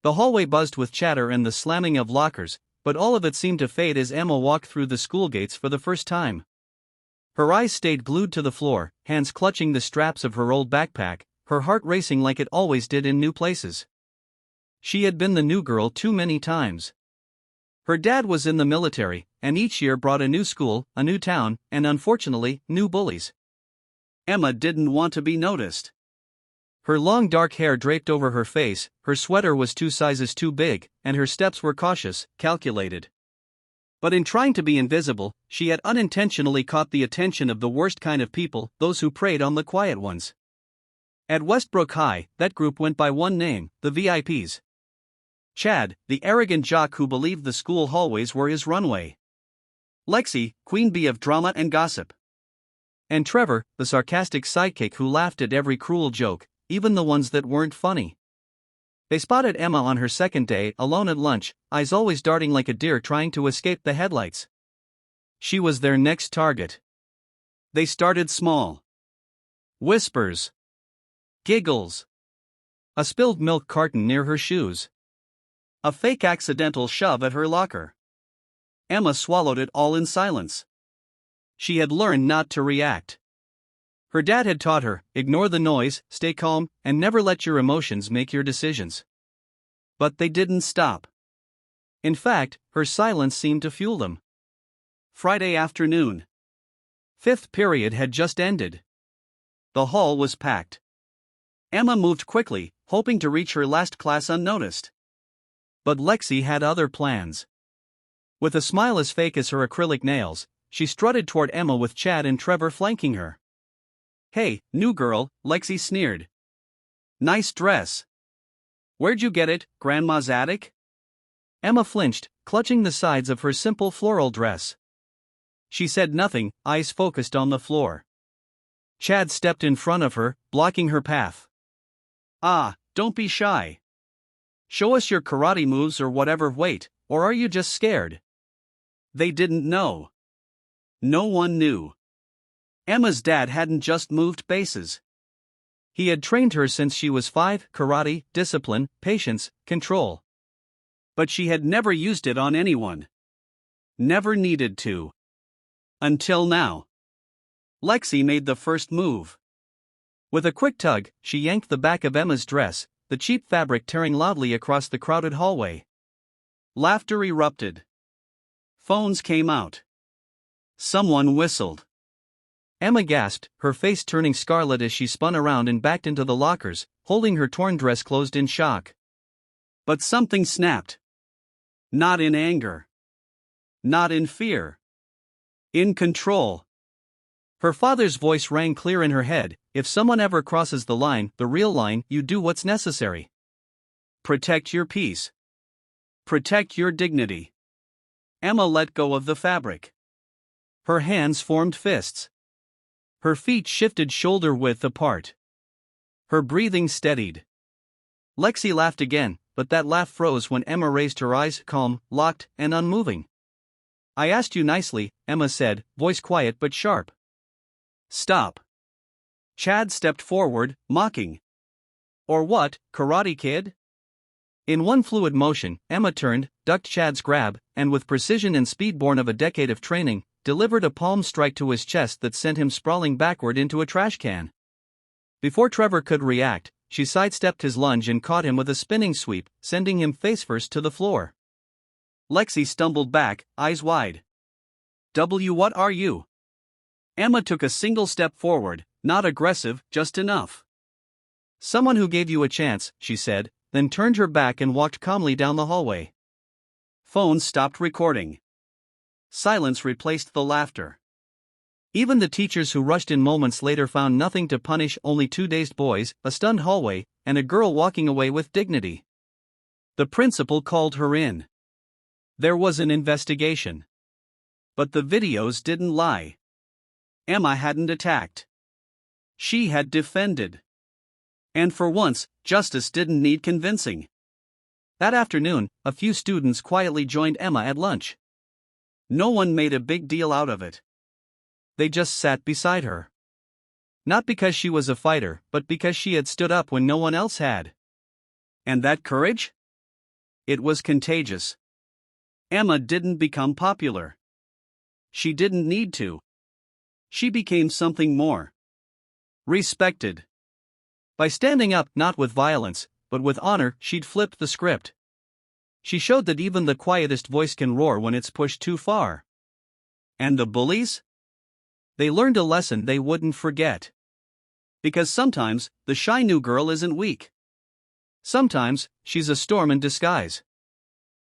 The hallway buzzed with chatter and the slamming of lockers, but all of it seemed to fade as Emma walked through the school gates for the first time. Her eyes stayed glued to the floor, hands clutching the straps of her old backpack, her heart racing like it always did in new places. She had been the new girl too many times. Her dad was in the military, and each year brought a new school, a new town, and unfortunately, new bullies. Emma didn't want to be noticed. Her long dark hair draped over her face, her sweater was 2 sizes too big, and her steps were cautious, calculated. But in trying to be invisible, she had unintentionally caught the attention of the worst kind of people, those who preyed on the quiet ones. At Westbrook High, that group went by one name, the VIPs. Chad, the arrogant jock who believed the school hallways were his runway. Lexi, queen bee of drama and gossip. And Trevor, the sarcastic sidekick who laughed at every cruel joke, even the ones that weren't funny. They spotted Emma on her second day, alone at lunch, eyes always darting like a deer trying to escape the headlights. She was their next target. They started small. Whispers. Giggles. A spilled milk carton near her shoes. A fake accidental shove at her locker. Emma swallowed it all in silence. She had learned not to react. Her dad had taught her, ignore the noise, stay calm, and never let your emotions make your decisions. But they didn't stop. In fact, her silence seemed to fuel them. Friday afternoon. 5th period had just ended. The hall was packed. Emma moved quickly, hoping to reach her last class unnoticed. But Lexi had other plans. With a smile as fake as her acrylic nails, she strutted toward Emma with Chad and Trevor flanking her. "Hey, new girl," Lexi sneered. "Nice dress. Where'd you get it, Grandma's attic?" Emma flinched, clutching the sides of her simple floral dress. She said nothing, eyes focused on the floor. Chad stepped in front of her, blocking her path. "Ah, don't be shy. Show us your karate moves or whatever. Wait, or are you just scared?" They didn't know. No one knew. Emma's dad hadn't just moved bases. He had trained her since she was 5, karate, discipline, patience, control. But she had never used it on anyone. Never needed to. Until now. Lexi made the first move. With a quick tug, she yanked the back of Emma's dress, the cheap fabric tearing loudly across the crowded hallway. Laughter erupted. Phones came out. Someone whistled. Emma gasped, her face turning scarlet as she spun around and backed into the lockers, holding her torn dress closed in shock. But something snapped. Not in anger. Not in fear. In control. Her father's voice rang clear in her head, "If someone ever crosses the line, the real line, you do what's necessary. Protect your peace. Protect your dignity." Emma let go of the fabric. Her hands formed fists. Her feet shifted shoulder-width apart. Her breathing steadied. Lexi laughed again, but that laugh froze when Emma raised her eyes, calm, locked, and unmoving. "I asked you nicely," Emma said, voice quiet but sharp. "Stop." Chad stepped forward, mocking. "Or what, Karate Kid?" In one fluid motion, Emma turned, ducked Chad's grab, and with precision and speed born of a decade of training, delivered a palm strike to his chest that sent him sprawling backward into a trash can. Before Trevor could react, she sidestepped his lunge and caught him with a spinning sweep, sending him face-first to the floor. Lexi stumbled back, eyes wide. What are you?" Emma took a single step forward, not aggressive, just enough. "Someone who gave you a chance," she said, then turned her back and walked calmly down the hallway. Phones stopped recording. Silence replaced the laughter. Even the teachers who rushed in moments later found nothing to punish, only 2 dazed boys, a stunned hallway, and a girl walking away with dignity. The principal called her in. There was an investigation. But the videos didn't lie. Emma hadn't attacked. She had defended. And for once, justice didn't need convincing. That afternoon, a few students quietly joined Emma at lunch. No one made a big deal out of it. They just sat beside her. Not because she was a fighter, but because she had stood up when no one else had. And that courage? It was contagious. Emma didn't become popular. She didn't need to. She became something more. Respected. By standing up not with violence, but with honor, she'd flipped the script. She showed that even the quietest voice can roar when it's pushed too far. And the bullies? They learned a lesson they wouldn't forget. Because sometimes, the shy new girl isn't weak. Sometimes, she's a storm in disguise.